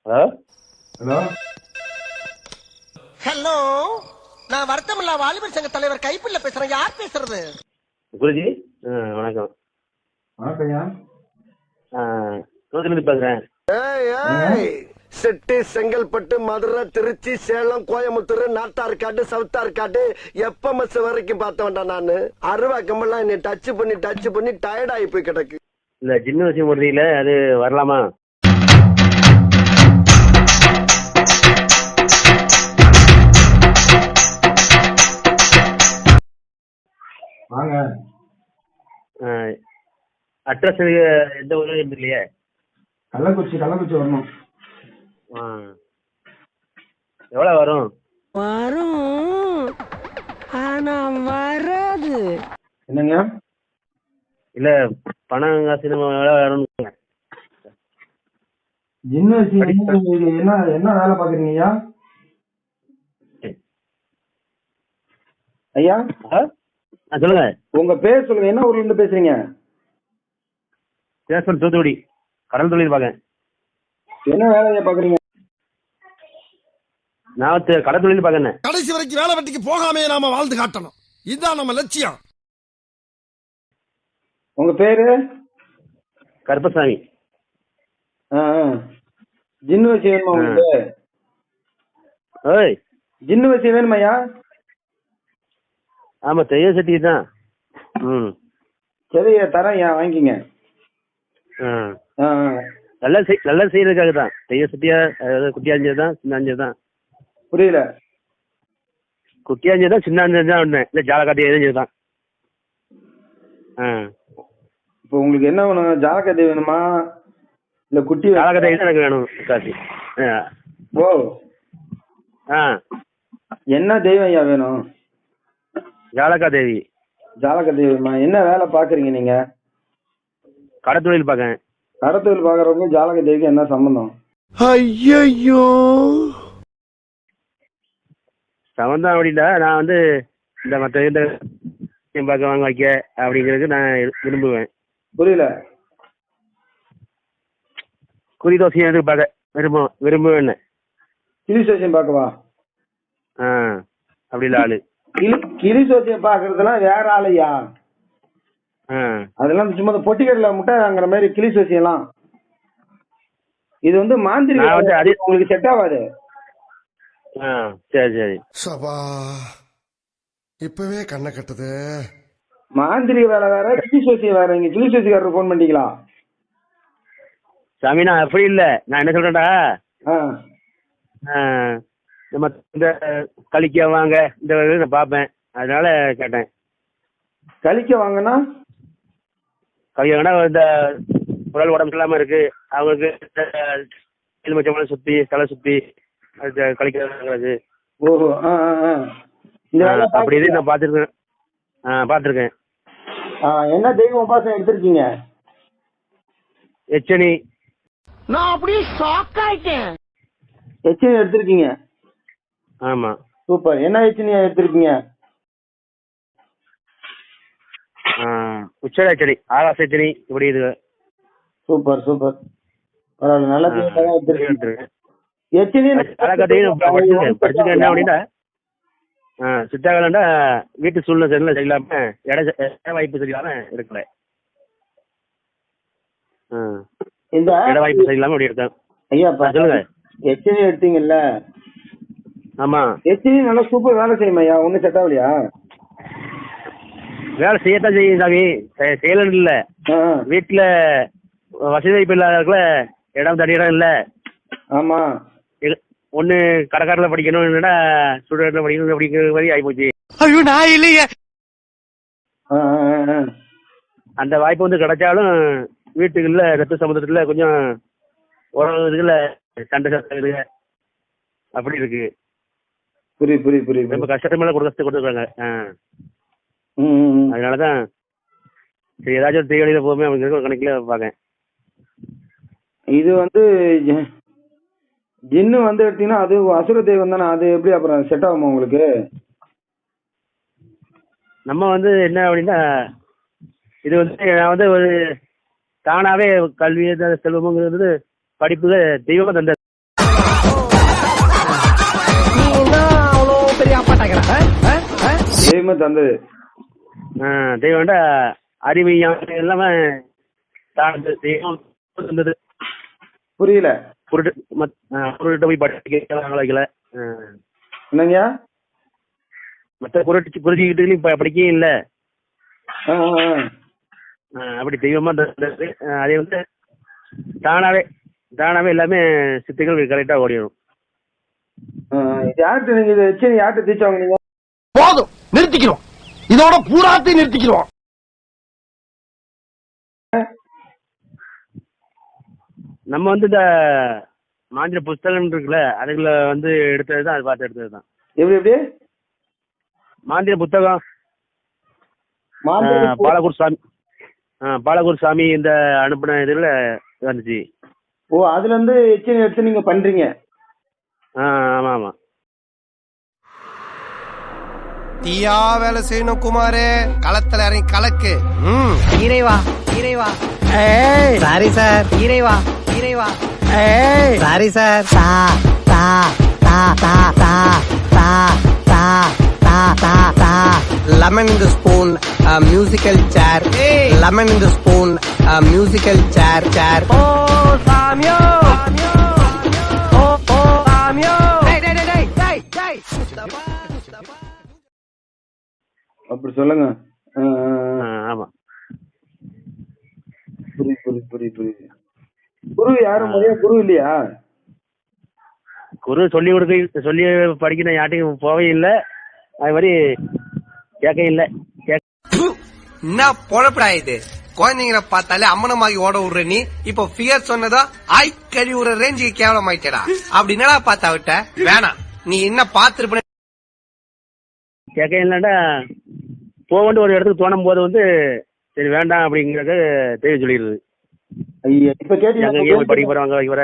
Hello hello hello, நான் வருத்தமில்லா வாலிபர் சங்க தலைவர் கைப்புள்ள பேசுறேன். யார் பேசுறது? குருஜி. வணக்கம். வணக்கம்யா. தூத்துக்குடி பேசுறேன். செட்டி, செங்கல்பட்டு, மதுரை, திருச்சி, சேலம், கோயம்புத்தூர், நாட்டார்காடு, சவுத்தார்காடு, எப்பமஸ் வரைக்கும் பார்த்த வேண்டாம். நானு அருவாக்கமெல்லாம் என்னை டச் பண்ணி டயர்ட் ஆகி போய் கிடக்கு. இல்ல சின்ன விஷயம் முடியல, அது வரலாமா? வாங்க. அட்ரஸ் எந்த ஊர்ல இல்லையே. கள்ளக்குறிச்சி வரணும். எவ்வளோ வரும்? ஆனா வராது. என்னங்க? இல்ல பணம் காசு எவ்வளோ வரும்? என்ன வேலை பாக்குறீங்க ஐயா? ஐயா சொல்லுங்க. உங்க பேர் சொல்லுங்க. என்ன ஊர்ல இருந்து பேசுறீங்க? தூத்துக்குடி கடல் தொழில் பார்க்க. என்ன வேலையை பாக்குறீங்க? நான் கடல் தொழில் பார்க்கறேன். கடைசி வரைக்கும் வேலை வெட்டிக்கு போகாமே நாம வாழ்ந்து காட்டணும். இதுதான் நம்ம லட்சியம். உங்க பேரு? கருப்பசாமி. ஜின்னு வச்சு வேணுமா உங்களுக்கு? ஓய், ஜின்னு வச்சு வேணுமாய்யா? ஆமா, தெய்வ சட்டி தான். சரி தரேன், வாங்கிக்கிங்க. நல்லா செய்யறதுக்காக தான். தெய்வ சட்டியா குட்டியாஞ்சது தான், சின்ன அஞ்சது தான். புரியல. குட்டியாஞ்சது தான், சின்ன அஞ்சது தான் ஒண்ணு. இல்ல ஜாலக்காட்டி எதுஞ்சது தான். இப்போ உங்களுக்கு என்ன வேணும்? ஜாலக்கட்டை வேணுமா இல்ல குட்டி? ஜாலக்காட்டி தான் எனக்கு வேணும். காசி. ஓ, என்ன தெய்வம் ஐயா வேணும்? ஜாலக்கா தேவி. ஜாலக்கா தேவிமா. என்ன வேலை பாக்குறீங்க நீங்க? கடத்தொழில் பார்க்க. கடத்தொழில் பாக்குறவங்க ஜாலக தேவிக்கு என்ன சம்பந்தம்? ஐயோ, சம்பந்தம் அப்படின்னா நான் வந்து இந்த மற்ற இந்த பார்க்க வாங்க வைக்க அப்படிங்கிறதுக்கு நான் விரும்புவேன். புரியல. குறி தோசையும் எதுக்கு பார்க்க விரும்புவேன். கிளி சோசியம் பார்க்கவா? அப்படி இல்ல ஆளு. கிளி சோசியம் பாக்குறதுலாம் வேற ஆளையா? அதெல்லாம் சும்மா பொட்டிக்கடல முட்டை வாங்குற மாதிரி கிளி சோசியெல்லாம். இது வந்து மாந்திரிக உங்களுக்கு செட் ஆகாது. சரி சரி. சபா, இப்பவே கண்ணை கட்டுது. மாந்திரிக வேலை வேற, கிளி சோசியம் வேற. நீங்க கிளி சோசியக்காரர் போன் பண்ணிட்டீங்களா? சாமி, நான் அப்படி இல்ல. நான் என்ன சொல்றேன்டா, நம்ம இந்த கலிக்க வாங்க இந்த நான் பார்ப்பேன், அதனால கேட்டேன். கலிக்க வாங்கன்னா கலிக்கனா இந்த உடல் உடம்பு இல்லாம இருக்கு, அவங்களுக்கு எலுமிச்சம்பழம் சுத்தி தலை சுத்தி அது கலிக்கிறது. ஓஹோ. அப்படி இது நான் பார்த்துருக்கேன். பார்த்துருக்கேன். என்ன தெய்வம் உபாசம் எடுத்திருக்கீங்க? எச்சனி. நான் அப்படியே ஷாக் ஆயிட்டேன். எச்சனி எடுத்திருக்கீங்க? ஆமா. சூப்பர். என்ன எச்சனியா எடுத்திருக்கீங்க? உச்ச எச்சனி, ஆகாச எச்சனி, இப்படி இது. Super super. பரவாயில்ல, நல்ல எடுத்திருக்கேன். எச்சனி படிச்சுக்க என்ன அப்படின்னா, சித்தாகலண்டா வீட்டு சூழ்நிலை சரியில்லாம இட வாய்ப்பு சரியில்லாம இருக்கல. இந்த இட வாய்ப்பு சரியில்லாம அப்படி இருக்கேன். ஐயா சொல்லுங்க. எச்சனி எடுத்தீங்கல்ல? ஆமா. எச்சனி நல்லா சூப்பர் வேலை செய்யுமா ஐயா? ஒன்னும் செட் ஆகலையா? வேலை செய்யத்தான் செய்யும் சாமி, செய்யலன்னு இல்ல. வீட்டுல வசதி வாய்ப்பு இல்லாத இடம் தனி இடம் இல்ல. ஆமா. ஒண்ணு கடைக்காரில் படிக்கணும், இல்லைன்னா ஸ்டூடெண்ட்ல படிக்கணும் அப்படிங்கிற மாதிரி ஆயிப்போச்சு. ஐயோ, நான் இல்லையே. அந்த வாய்ப்பு வந்து கிடைச்சாலும் வீட்டுக்குள்ள ரத்த சமுதிரத்துல கொஞ்சம் உறவுல சண்டை சட்டை அப்படி இருக்கு. புரியுது. ரொம்ப கஷ்டமே கொடுத்துருக்காங்க. அதனாலதான் சரி, ஏதாச்சும் ஒரு தீவழியில போமே அப்படிங்கிற ஒரு கணக்குல பாக்கேன். இது வந்து ஜின்னு வந்து எடுத்தீங்கன்னா அது அசுர தெய்வம் தானே, அது எப்படி அப்புறம் செட் ஆகுமா உங்களுக்கு? நம்ம வந்து என்ன அப்படின்னா, இது வந்து நான் வந்து ஒரு தானாவே கல்வி செல்வம்ங்கிறது படிப்புக்கு தெய்வமா தந்தது. தெய்வமே தந்தது. தெய்வம்டா அறிவு எல்லாமே தெய்வம் தந்தது. புரியல. குருட்டு போய் படிக்க வைக்கல. என்னங்கய்யா? மற்ற குருஜிக்கிட்டு படிக்கவும் இல்லை. அப்படி தெய்வமா தந்தது. அதே வந்து தானாவே எல்லாமே சித்திகள் கரெக்டா ஓடிடும். யார்கிட்ட நீங்க இதை வச்சு யார்கிட்ட தீச்சவங்க நீங்க? போதும், நிறுத்திக்கிறோம். இதோட பூராத்தையும் நிறுத்திக்கிறோம். நம்ம வந்து இந்த மாந்திர புஸ்தகம் இருக்குல்ல, அதுல வந்து எடுத்ததுதான், அது பார்த்து எடுத்ததுதான். எப்படி மாந்திர புத்தகம் பாலகுரு சாமி இந்த அனுப்பின இதுல வந்துச்சு. ஓ, அதுல இருந்து எச்சனை எடுத்து நீங்க பண்றீங்க? ஆமா ஆமா. தீயா வேலை செய்யணும் குமாரே, களத்துல இறங்கி கலக்கு. இறைவா இறைவா, சாரி சார். இறைவா இறைவா, சாரி சார். தா தா தா தா தா தா தா தா தா தா. Lemon in the spoon, a musical chair. Lemon in the spoon, a musical chair. Oh Samyo, oh Samyo. Hey. அப்படி சொல்லுங்க. ஆமா. புரியுது. குரு யாரும் முறையா குரு இல்லையா? குரு சொல்லி படிக்கணும் யார்ட்டையும் போவே இல்லை. அது மாதிரி கேட்க இல்லை. என்ன பொழப்படா இது? குழந்தைங்களை பார்த்தாலே அம்மனமாகி ஓட விடுற நீ இப்ப ஃபியர் சொன்னதா ஆய் கழி விடுற ரேஞ்சுக்கு கேவலம் ஆயிட்டடா. அப்படி என்னடா பார்த்தா விட்ட? வேணாம், நீ என்ன பாத்துருப்ப. கேட்க இல்லைன்னா போகண்டு ஒரு இடத்துக்கு தோணும் போது வந்து சரி வேண்டாம் அப்படிங்கறது தெய்வம் சொல்லிடுது. இப்ப கேட்டீங்க படிக்க போறவங்க வர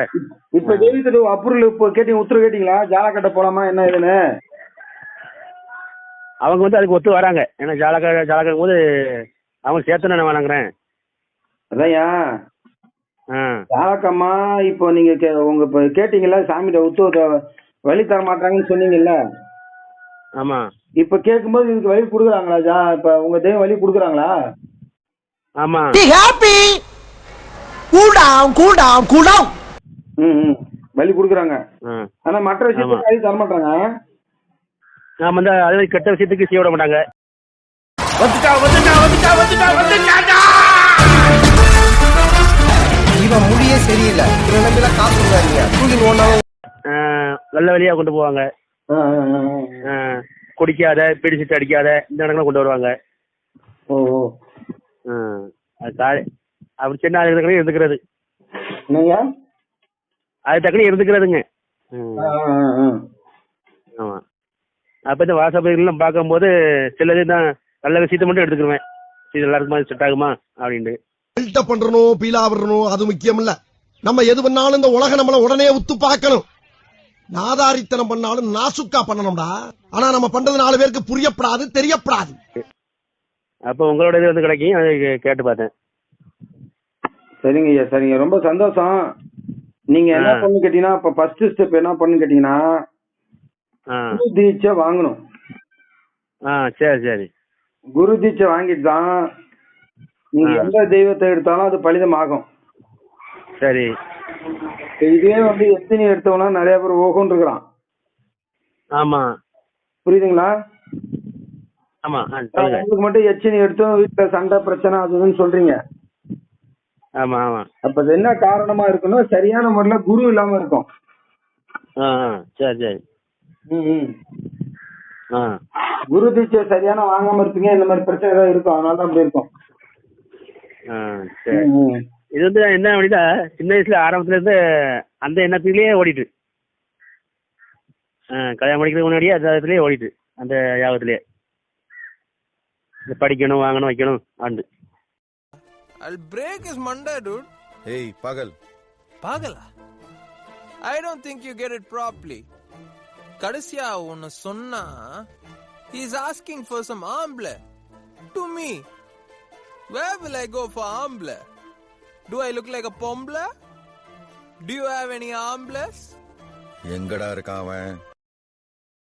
இப்ப தெய்வத்தோட அப்ரூவல் இப்ப கேட்டீங்க, உத்தரவு கேட்டீங்களா? ஜாலக்கட்ட போலாமா என்ன இதுன்னு? அவங்க வந்து அதுக்கு ஒத்து வராங்க. ஏன்னா ஜாலக்கும் போது அவங்க சேர்த்து நான் வணங்குறேன். அதையா ஜாலக்கம்மா இப்போ நீங்க உங்க இப்ப கேட்டீங்கல்ல, சாமியோட உத்தரவு வழி தர மாட்டாங்கன்னு சொன்னீங்கல்ல. ஆமா. இப்ப கேட்கும்போது இதுக்கு வழி கொடுக்குறாங்களா? இப்ப உங்க தெய்வம் வழி கொடுக்குறாங்களா? ஆமா. வழி கொடுக்குறாங்க. ஆனா மற்ற விஷயத்துக்கு வழி தர மாட்டாங்க. நாம வந்து அது கெட்ட விஷயத்துக்கு செய்ய விட மாட்டாங்க. இவன் முடியே சரியில்லை, இவன் நம்பில காசு நல்ல வழியா கொண்டு போவாங்க. குடிக்காத பிடிச்சிட்டு அடிக்காத இந்த இடங்களை கொண்டு வருவாங்க. அப்படி சின்ன அது தக்கனே இருந்துக்கிறது. அது தக்கனே இருந்துக்கிறதுங்க. ஆமா. அப்ப இந்த வாசப்பதிகள்லாம் பார்க்கும்போது சிலது தான் நல்ல விஷயத்த மட்டும் எடுத்துக்குவேன். இது எல்லாருக்கும் செட் ஆகுமா அப்படின்ட்டு. பில்டப் பண்றணும், பீலா விடணும், அது முக்கியம் இல்ல. நம்ம எது பண்ணாலும் இந்த உலக நம்மள உடனே உத்து பார்க்கணும். நாதாரித்தனம் பண்ணாலும் நாசுக்கா பண்ணணும்டா. ஆனா நம்ம பண்றது 4 பேருக்கு புரியப்படாது, தெரியப்படாது. அப்ப உங்களோட இது வந்து கிடைக்கும், அதை கேட்டு பார்த்தேன். சரிங்க ஐயா, சரிங்க, ரொம்ப சந்தோஷம். நீங்க என்ன பண்ணு கேட்டீங்கன்னா, இப்ப ஃபர்ஸ்ட் ஸ்டெப் என்ன பண்ணு கேட்டீங்கன்னா, குரு தீட்சை வாங்கணும். சரி. குரு தீட்சை வாங்கிட்டு தான் நீங்க எந்த தெய்வத்தை எடுத்தாலும் அது பலிதமாகும். சரி. இதே வந்து எத்தனை எடுத்தவனா நிறைய பேர் ஓகோன்னு இருக்கிறான். ஆமா. புரியுதுங்களா? ஆமா. உங்களுக்கு மட்டும் எச்சனி எடுத்தோம் வீட்டுல சண்டை பிரச்சனை அதுன்னு சொல்றீங்க. ஆமா. அப்ப அது என்ன காரணமா இருக்குன்னா, சரியான முறையில குரு இல்லாம இருக்கும். சரி. குரு தீட்சை சரியான வாங்காம இருப்பீங்க, இந்த மாதிரி பிரச்சனை ஏதாவது இருக்கும், அதனாலதான் அப்படி இருக்கும். இது வந்து என்ன அப்படின்னா, சின்ன வயசுல ஆரம்பத்துல இருந்து அந்த எண்ணத்திலேயே ஓடிட்டு, கல்யாணம் படிக்கிறதுக்கு முன்னாடியே அந்த இடத்துலயே ஓடிட்டு, அந்த யாகத்திலேயே படிக்கணும், வாங்கணும், வைக்கணும் ஆண்டு. I'll break his Monday, dude. Hey, Pagal. Pagala? I don't think you get it properly. கடைசியா ஒன்னு சொன்னா, he's asking for some amble. To me. Where will I go for amble? Do I look like a pomble? Do you have any ambles? எங்கடா இருக்கான் அவன்?